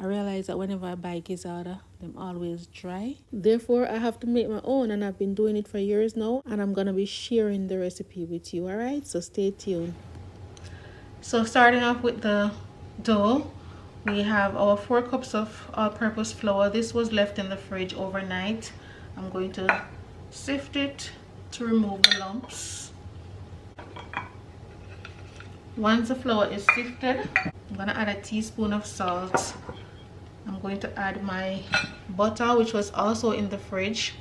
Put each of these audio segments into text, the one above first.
I realize that whenever I buy Gizzada, them always dry. Therefore, I have to make my own, and I've been doing it for years now, and I'm gonna be sharing the recipe with you, alright? So stay tuned. So starting off with the dough, we have our 4 cups of all-purpose flour. This was left in the fridge overnight. I'm going to sift it to remove the lumps. Once the flour is sifted, I'm going to add a teaspoon of salt. I'm going to add my butter, which was also in the fridge.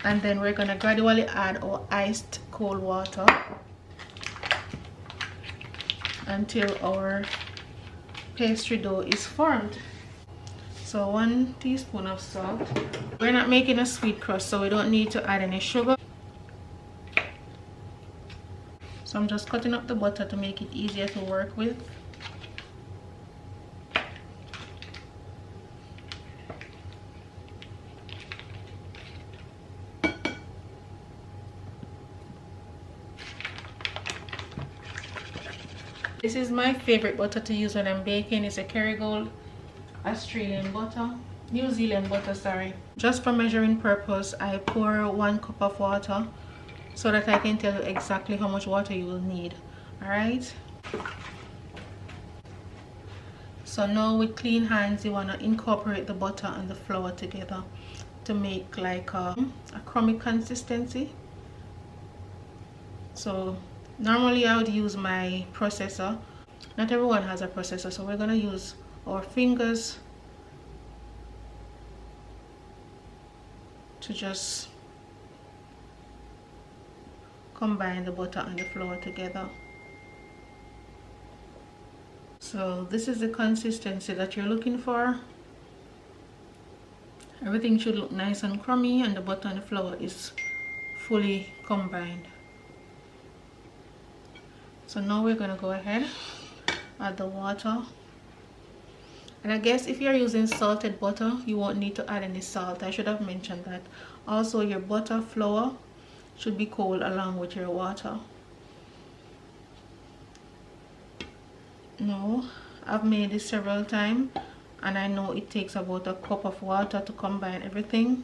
And then we're going to gradually add our iced cold water until our pastry dough is formed. So 1 teaspoon of salt. We're not making a sweet crust, so we don't need to add any sugar. So I'm just cutting up the butter to make it easier to work with. This is my favorite butter to use when I'm baking. It's a Kerrygold Australian butter, New Zealand butter, sorry. Just for measuring purpose, I pour 1 cup of water so that I can tell you exactly how much water you will need. Alright? So now with clean hands, you want to incorporate the butter and the flour together to make like a crummy consistency. So normally I would use my processor. Not everyone has a processor, so we're going to use our fingers to just combine the butter and the flour together. So this is the consistency that you're looking for. Everything should look nice and crummy, and the butter and the flour is fully combined. So now we're going to go ahead, add the water. And I guess if you're using salted butter, you won't need to add any salt. I should have mentioned that. Also, your butter flour should be cold along with your water. Now, I've made this several times, and I know it takes about 1 cup of water to combine everything.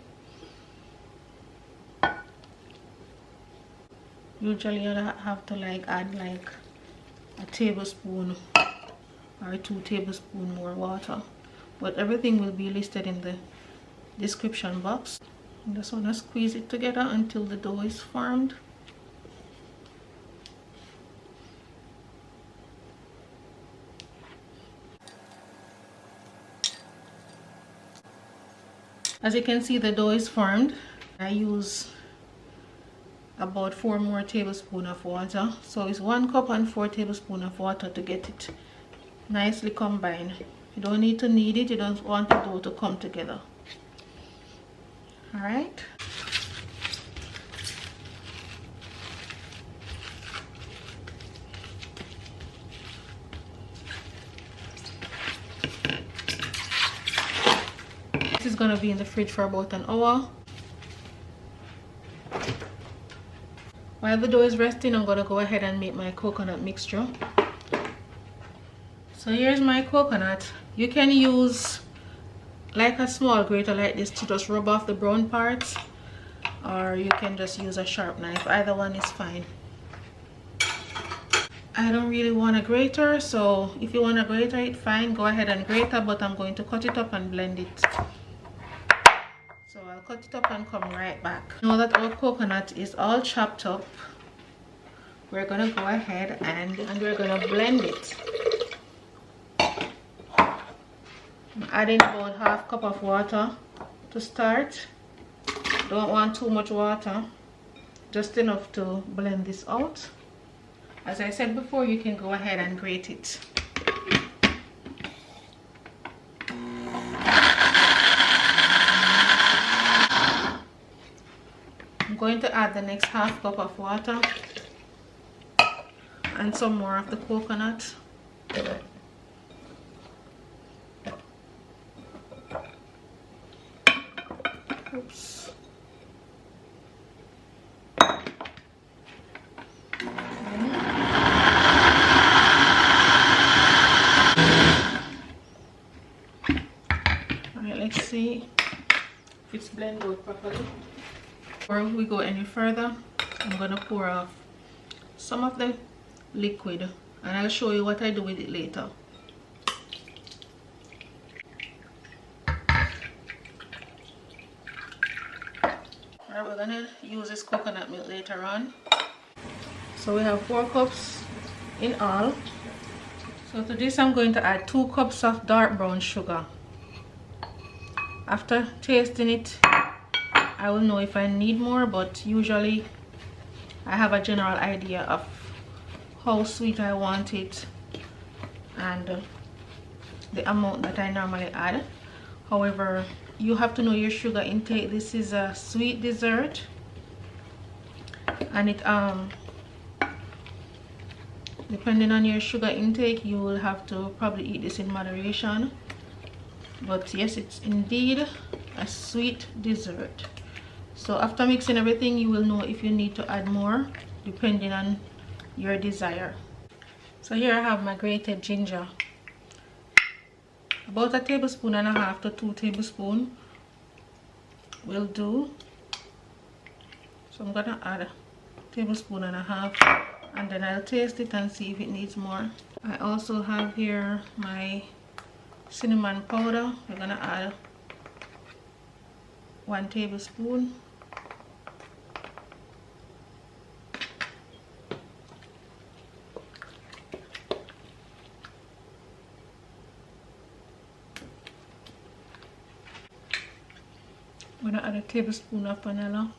Usually you have to add like a tablespoon or 2 tablespoons more water, but everything will be listed in the description box. I just want to squeeze it together until the dough is formed. As you can see, the dough is formed. I use about 4 more tablespoons of water, so it's 1 cup and 4 tablespoons of water to get it nicely combined. You don't need to knead it, you don't want the dough to come together. Alright. This is going to be in the fridge for about an hour. While the dough is resting, I'm going to go ahead and make my coconut mixture. So here's my coconut. You can use like a small grater like this to just rub off the brown parts, or you can just use a sharp knife. Either one is fine. I don't really want a grater, so if you want to grater it, fine, go ahead and grater, but I'm going to cut it up and blend it. So I'll cut it up and come right back. Now that our coconut is all chopped up, we're gonna go ahead and we're gonna blend it. I'm adding about 1/2 cup of water to start. Don't want too much water, just enough to blend this out. As I said before, you can go ahead and grate it. I'm going to add the next 1/2 cup of water and some more of the coconut. Oops. and see if it's blended out properly. Before we go any further, I'm gonna pour off some of the liquid, and I'll show you what I do with it later. Alright, we're gonna use this coconut milk later on. So we have 4 cups in all. So to this I'm going to add 2 cups of dark brown sugar. After tasting it, I will know if I need more, but usually I have a general idea of how sweet I want it and the amount that I normally add. However, you have to know your sugar intake. This is a sweet dessert, and it depending on your sugar intake, you will have to probably eat this in moderation. But yes, it's indeed a sweet dessert. So after mixing everything, you will know if you need to add more depending on your desire. So here I have my grated ginger, about 1.5 tablespoons to 2 tablespoons will do. So I'm gonna add 1.5 tablespoons, and then I'll taste it and see if it needs more. I also have here my cinnamon powder. We're gonna add 1 tablespoon. I'm gonna add 1 tablespoon of vanilla.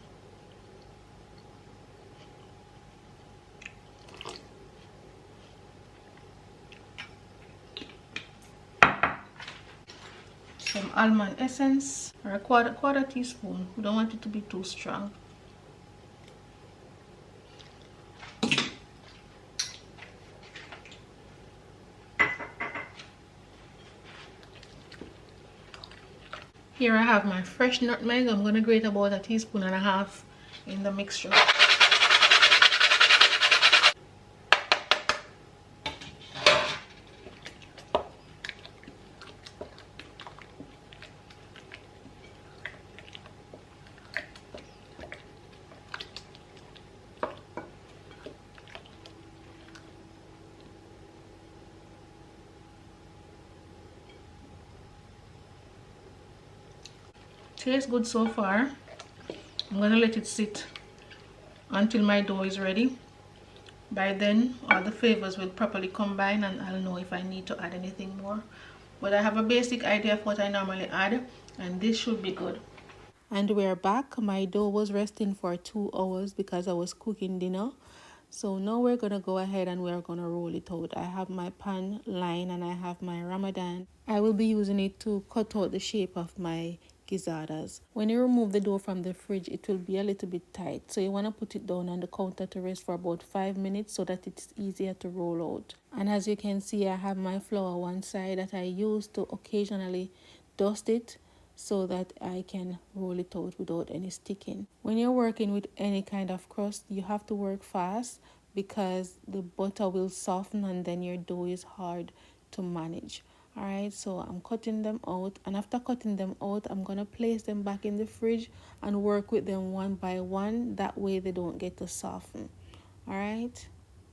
Some almond essence, or a quarter teaspoon. We don't want it to be too strong. Here I have my fresh nutmeg. I'm going to grate about 1.5 teaspoons in the mixture. Tastes good so far. I'm gonna let it sit until my dough is ready. By then all the flavors will properly combine and I'll know if I need to add anything more. But I have a basic idea of what I normally add, and this should be good. And we're back. My dough was resting for 2 hours because I was cooking dinner. So now we're gonna go ahead and we're gonna roll it out. I have my pan line and I have my Ramadan. I will be using it to cut out the shape of my Gizzadas. When you remove the dough from the fridge, it will be a little bit tight. So you want to put it down on the counter to rest for about 5 minutes so that it's easier to roll out. And as you can see, I have my flour one side that I use to occasionally dust it so that I can roll it out without any sticking. When you're working with any kind of crust, you have to work fast because the butter will soften and then your dough is hard to manage. Alright, so I'm cutting them out, and after cutting them out, I'm gonna place them back in the fridge and work with them one by one. That way they don't get to soften. Alright,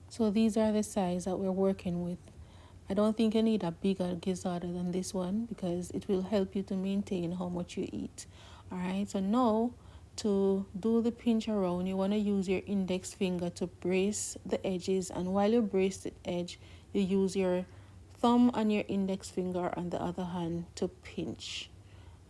so these are the size that we're working with. I don't think you need a bigger gizzard than this one because it will help you to maintain how much you eat. Alright, so now to do the pinch around, you want to use your index finger to brace the edges, and while you brace the edge, you use your thumb and your index finger on the other hand to pinch.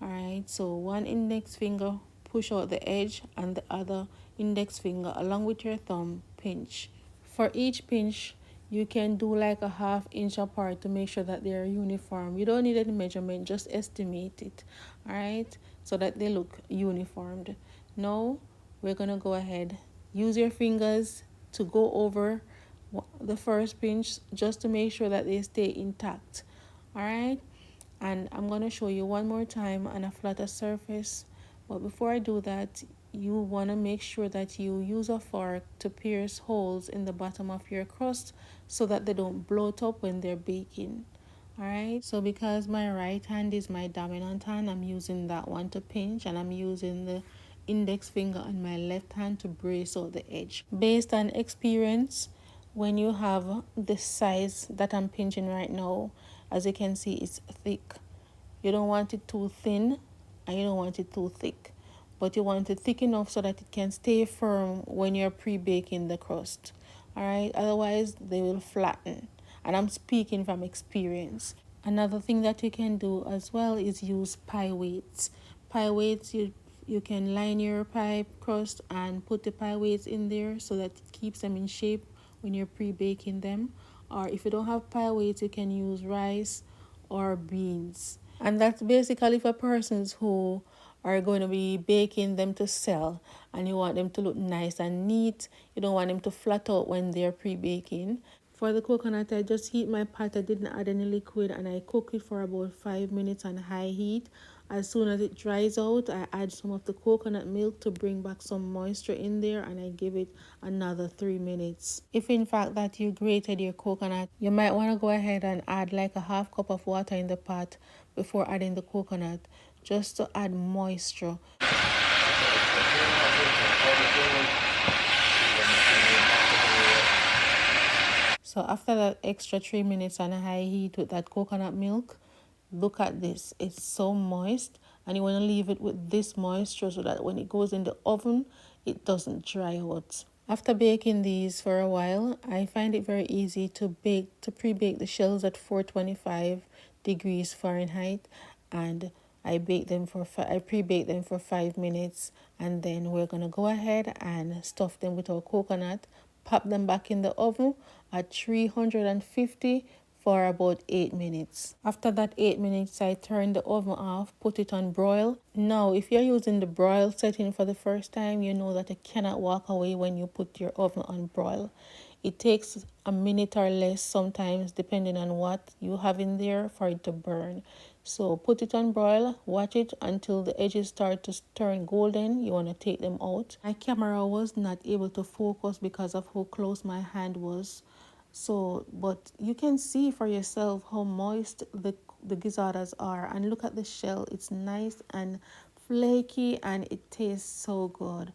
Alright, so one index finger push out the edge and the other index finger along with your thumb pinch. For each pinch, you can do like a 1/2 inch apart to make sure that they're uniform. You don't need any measurement, just estimate it. Alright, so that they look uniformed. Now we're gonna go ahead, use your fingers to go over the first pinch just to make sure that they stay intact. Alright, and I'm going to show you one more time on a flatter surface, but before I do that, you want to make sure that you use a fork to pierce holes in the bottom of your crust so that they don't bloat up when they're baking. Alright, so because my right hand is my dominant hand, I'm using that one to pinch, and I'm using the index finger on my left hand to brace out the edge. Based on experience, when you have the size that I'm pinching right now, as you can see, it's thick. You don't want it too thin and you don't want it too thick, but you want it thick enough so that it can stay firm when you're pre-baking the crust. Alright, otherwise they will flatten, and I'm speaking from experience. Another thing that you can do as well is use pie weights. Pie weights, you can line your pie crust and put the pie weights in there so that it keeps them in shape when you're pre-baking them. Or if you don't have pie weights, you can use rice or beans. And that's basically for persons who are going to be baking them to sell, and you want them to look nice and neat. You don't want them to flat out when they're pre-baking. For the coconut, I just heat my pot. I didn't add any liquid, and I cook it for about 5 minutes on high heat. As soon as it dries out, I add some of the coconut milk to bring back some moisture in there, and I give it another 3 minutes. If in fact that you grated your coconut, you might want to go ahead and add like a half cup of water in the pot before adding the coconut, just to add moisture. So after that extra 3 minutes on a high heat with that coconut milk, look at this. It's so moist, and you want to leave it with this moisture so that when it goes in the oven, it doesn't dry out. After baking these for a while, I find it very easy to pre-bake the shells at 425 degrees Fahrenheit, and I pre-bake them for 5 minutes, and then we're going to go ahead and stuff them with our coconut, pop them back in the oven at 350 for about 8 minutes. After that 8 minutes, I turn the oven off, put it on broil. Now, if you're using the broil setting for the first time, you know that you cannot walk away when you put your oven on broil. It takes a minute or less sometimes, depending on what you have in there, for it to burn. So put it on broil, watch it until the edges start to turn golden. You want to take them out. My camera was not able to focus because of how close my hand was. So, but you can see for yourself how moist the gizzardas are. And look at the shell. It's nice and flaky, and it tastes so good.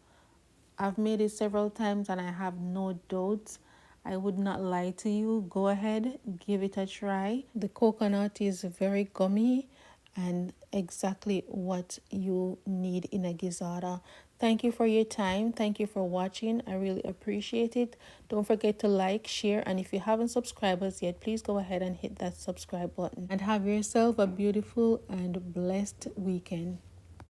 I've made it several times and I have no doubts. I would not lie to you. Go ahead, give it a try. The coconut is very gummy and exactly what you need in a gizzada. Thank you for your time. Thank you for watching. I really appreciate it. Don't forget to like, share, and if you haven't subscribed us yet, please go ahead and hit that subscribe button. And have yourself a beautiful and blessed weekend.